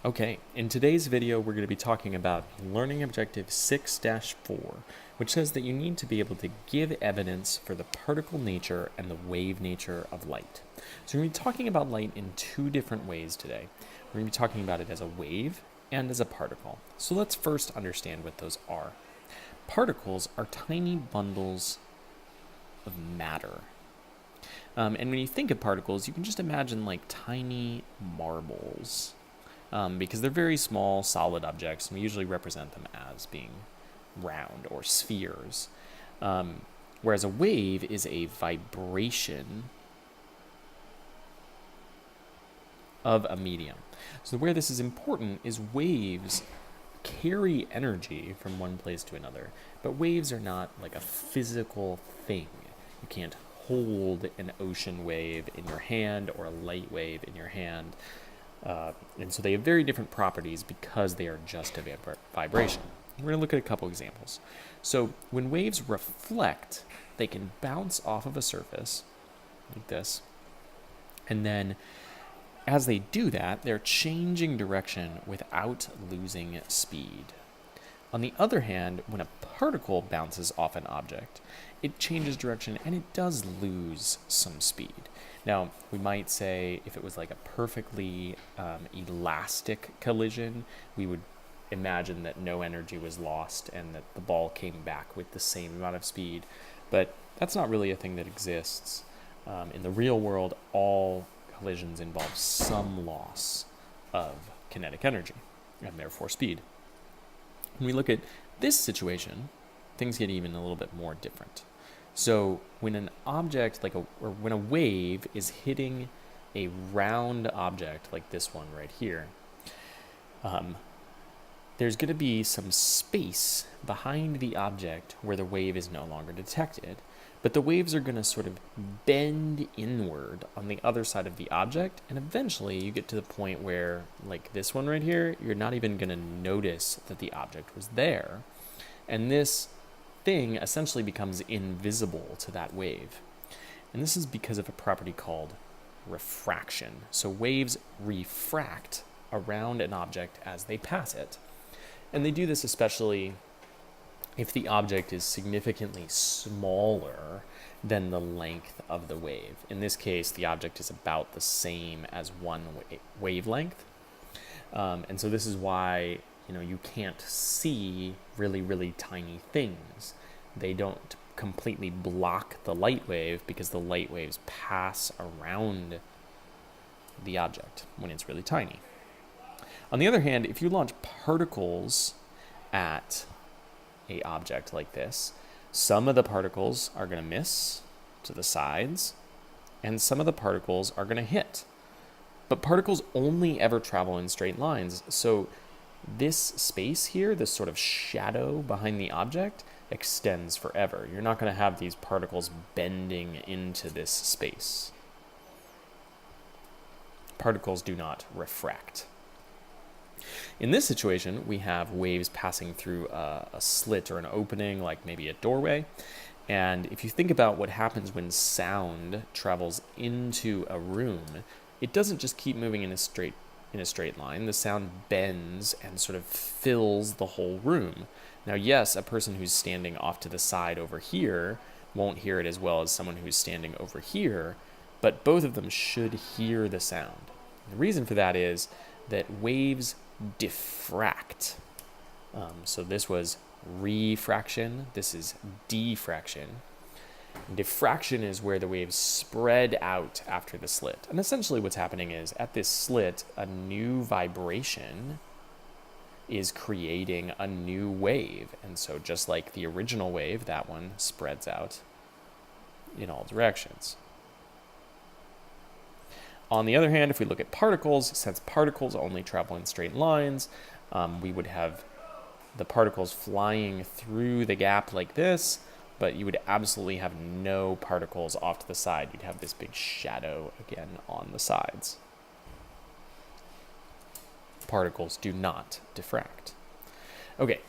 Okay, in today's video, we're going to be talking about Learning Objective 6-4, which says that you need to be able to give evidence for the particle nature and the wave nature of light. So we're going to be talking about light in two different ways today. We're going to be talking about it as a wave and as a particle. So let's first understand what those are. Particles are tiny bundles of matter. And when you think of particles, you can just imagine like tiny marbles. Because they're very small, solid objects, and we usually represent them as being round or spheres. Whereas a wave is a vibration of a medium. So where this is important is waves carry energy from one place to another, but waves are not like a physical thing. You can't hold an ocean wave in your hand or a light wave in your hand. And so they have very different properties because they are just a vibration. We're going to look at a couple examples. So when waves reflect, they can bounce off of a surface like this. And then as they do that, they're changing direction without losing speed. On the other hand, when a particle bounces off an object, it changes direction and it does lose some speed. Now, we might say if it was like a perfectly elastic collision, we would imagine that no energy was lost and that the ball came back with the same amount of speed. But that's not really a thing that exists. In the real world, all collisions involve some loss of kinetic energy and therefore speed. When we look at this situation, things get even a little bit more different. So when an object, or when a wave is hitting a round object like this one right here, there's going to be some space behind the object where the wave is no longer detected, but the waves are going to sort of bend inward on the other side of the object, and eventually you get to the point where, like this one right here, you're not even going to notice that the object was there, and this thing essentially becomes invisible to that wave. And this is because of a property called refraction. So waves refract around an object as they pass it. And they do this especially if the object is significantly smaller than the length of the wave. In this case, the object is about the same as one wavelength. And so this is why you can't see really, really tiny things. They don't completely block the light wave because the light waves pass around the object when it's really tiny. On the other hand, if you launch particles at an object like this, some of the particles are going to miss to the sides, and some of the particles are going to hit. But particles only ever travel in straight lines, so this space here, this sort of shadow behind the object, extends forever. You're not going to have these particles bending into this space. Particles do not refract. In this situation, we have waves passing through a slit or an opening, like maybe a doorway. And if you think about what happens when sound travels into a room, it doesn't just keep moving in a straight line. The sound bends and sort of fills the whole room. Now, yes, a person who's standing off to the side over here won't hear it as well as someone who's standing over here, but both of them should hear the sound. And the reason for that is that waves diffract. So this was refraction, this is diffraction. Diffraction is where the waves spread out after the slit. And essentially what's happening is at this slit, a new vibration is creating a new wave. And so just like the original wave, that one spreads out in all directions. On the other hand, if we look at particles, since particles only travel in straight lines, we would have the particles flying through the gap like this, but you would absolutely have no particles off to the side. You'd have this big shadow again on the sides. Particles do not diffract. Okay,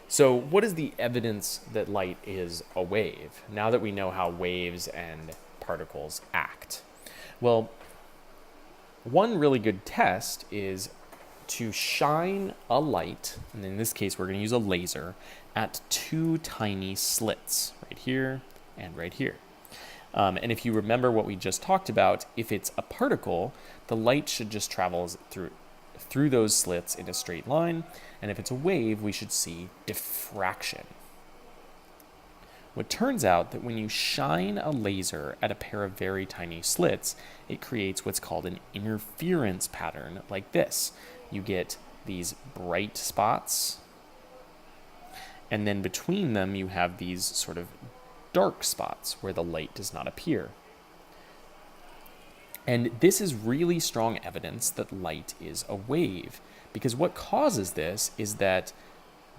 so what is the evidence that light is a wave? Now that we know how waves and particles act. Well, one really good test is to shine a light, and in this case we're going to use a laser, at two tiny slits, right here and right here. And if you remember what we just talked about, if it's a particle, the light should just travel through those slits in a straight line, and if it's a wave, we should see diffraction. Well, it turns out that when you shine a laser at a pair of very tiny slits, it creates what's called an interference pattern like this. You get these bright spots, and then between them you have these sort of dark spots where the light does not appear. And this is really strong evidence that light is a wave, because what causes this is that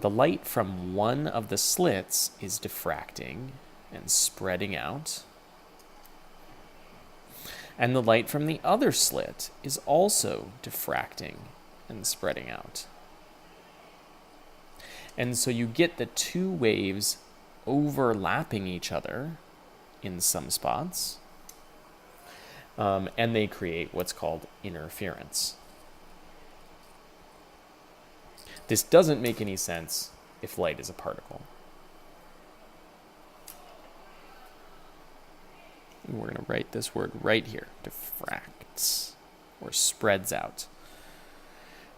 the light from one of the slits is diffracting and spreading out, and the light from the other slit is also diffracting and spreading out. And so you get the two waves overlapping each other in some spots, and they create what's called interference. This doesn't make any sense if light is a particle. And we're going to write this word right here, diffracts, or spreads out.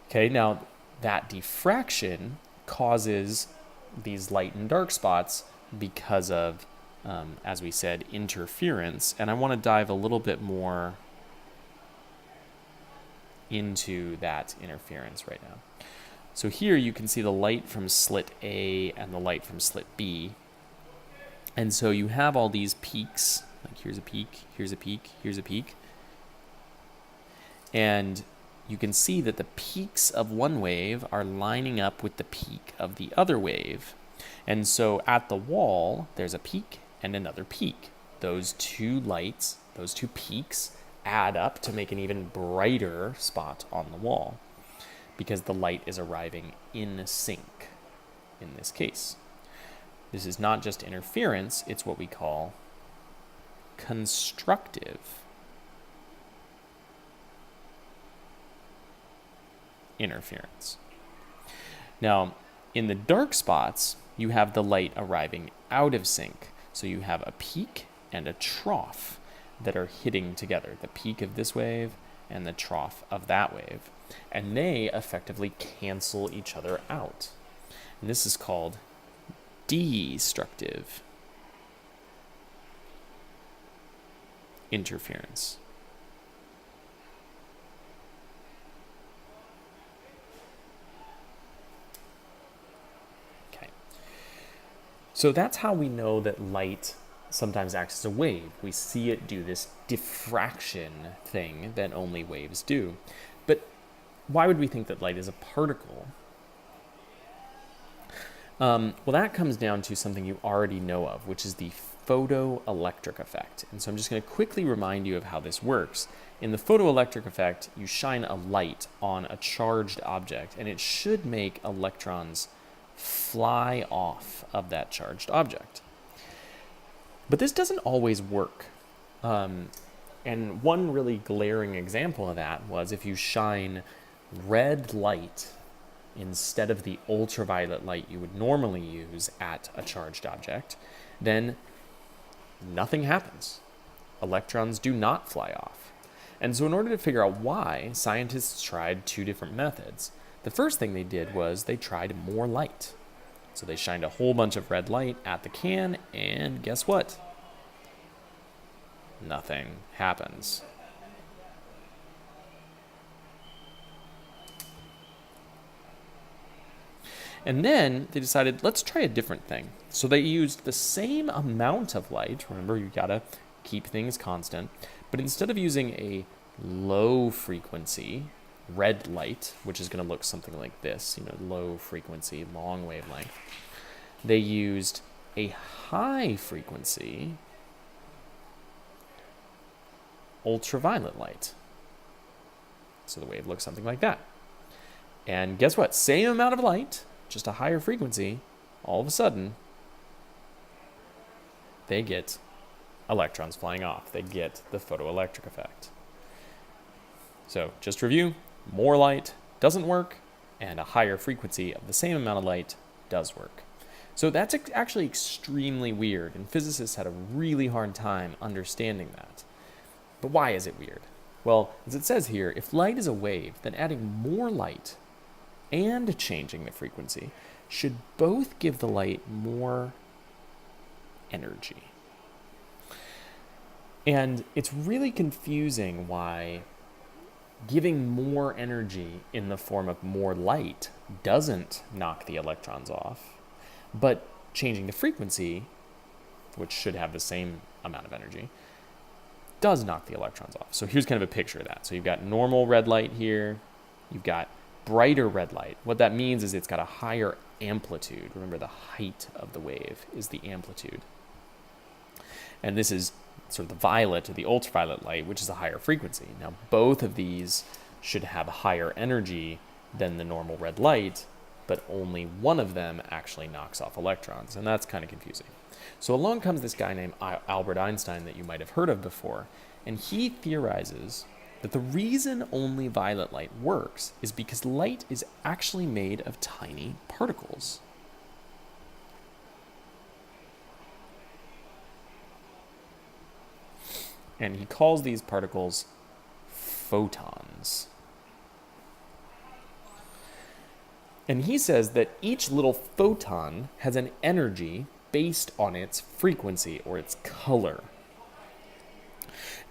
Okay, now that diffraction causes these light and dark spots because of, as we said, interference. And I want to dive a little bit more into that interference right now. So here you can see the light from slit A and the light from slit B. And so you have all these peaks, like here's a peak, here's a peak, here's a peak. And you can see that the peaks of one wave are lining up with the peak of the other wave. And so at the wall, there's a peak and another peak. Those two lights, those two peaks, add up to make an even brighter spot on the wall, because the light is arriving in sync in this case. This is not just interference, it's what we call constructive interference. Now, in the dark spots, you have the light arriving out of sync. So you have a peak and a trough that are hitting together, the peak of this wave and the trough of that wave. And they effectively cancel each other out. And this is called destructive interference. Okay. So that's how we know that light sometimes acts as a wave. We see it do this diffraction thing that only waves do. But why would we think that light is a particle? Well, that comes down to something you already know of, which is the photoelectric effect. And so I'm just going to quickly remind you of how this works. In the photoelectric effect, you shine a light on a charged object, and it should make electrons fly off of that charged object. But this doesn't always work. And one really glaring example of that was if you shine red light instead of the ultraviolet light you would normally use at a charged object, then nothing happens. Electrons do not fly off. And so in order to figure out why, scientists tried two different methods. The first thing they did was they tried more light. So they shined a whole bunch of red light at the can, and guess what? Nothing happens. And then they decided, let's try a different thing. So they used the same amount of light. Remember, you gotta keep things constant. But instead of using a low frequency red light, which is gonna look something like this, low frequency, long wavelength, they used a high frequency ultraviolet light. So the wave looks something like that. And guess what? Same amount of light, just a higher frequency, all of a sudden, they get electrons flying off. They get the photoelectric effect. So just to review, more light, doesn't work, and a higher frequency of the same amount of light does work. So that's actually extremely weird, and physicists had a really hard time understanding that. But why is it weird? Well, as it says here, if light is a wave, then adding more light and changing the frequency should both give the light more energy. And it's really confusing why giving more energy in the form of more light doesn't knock the electrons off, but changing the frequency, which should have the same amount of energy, does knock the electrons off. So here's kind of a picture of that. So you've got normal red light here, you've got brighter red light. What that means is it's got a higher amplitude. Remember, the height of the wave is the amplitude. And this is sort of the violet or the ultraviolet light, which is a higher frequency. Now, both of these should have higher energy than the normal red light, but only one of them actually knocks off electrons, and that's kind of confusing. So along comes this guy named Albert Einstein that you might have heard of before, and he theorizes that the reason only violet light works is because light is actually made of tiny particles. And he calls these particles photons. And he says that each little photon has an energy based on its frequency or its color.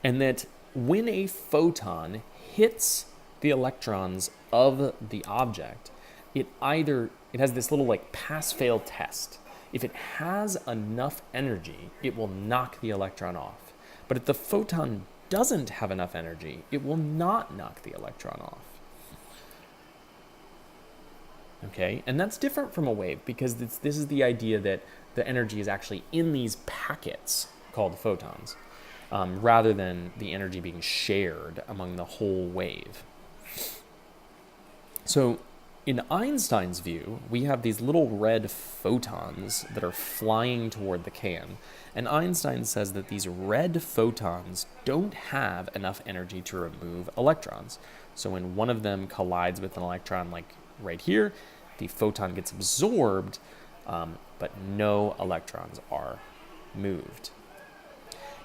And that when a photon hits the electrons of the object, it has this little like pass-fail test. If it has enough energy, it will knock the electron off. But if the photon doesn't have enough energy, it will not knock the electron off. Okay, and that's different from a wave because this is the idea that the energy is actually in these packets called photons, rather than the energy being shared among the whole wave. So in Einstein's view, we have these little red photons that are flying toward the can, and Einstein says that these red photons don't have enough energy to remove electrons. So when one of them collides with an electron, like right here, the photon gets absorbed, but no electrons are moved.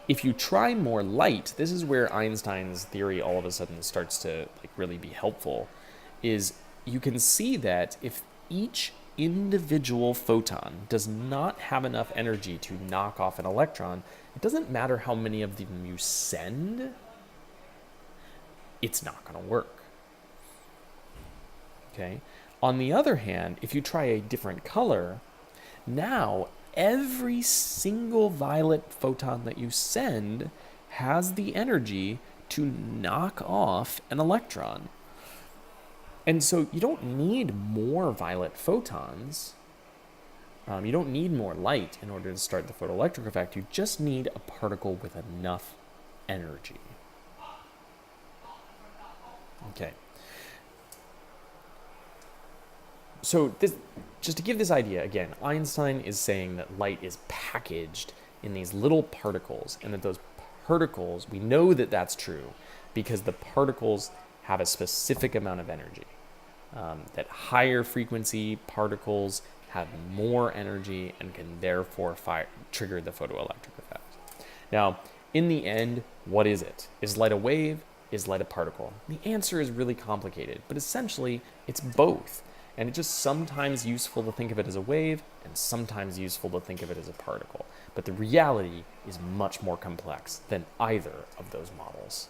If you try more light, this is where Einstein's theory all of a sudden starts to really be helpful, is you can see that if each individual photon does not have enough energy to knock off an electron, it doesn't matter how many of them you send, it's not going to work. Okay? On the other hand, if you try a different color, now every single violet photon that you send has the energy to knock off an electron. And so you don't need more violet photons. You don't need more light in order to start the photoelectric effect. You just need a particle with enough energy. Okay. So just to give this idea, again, Einstein is saying that light is packaged in these little particles, and that those particles, we know that that's true because the particles have a specific amount of energy. That higher frequency particles have more energy and can therefore trigger the photoelectric effect. Now, in the end, what is it? Is light a wave? Is light a particle? The answer is really complicated, but essentially it's both. And it's just sometimes useful to think of it as a wave and sometimes useful to think of it as a particle. But the reality is much more complex than either of those models.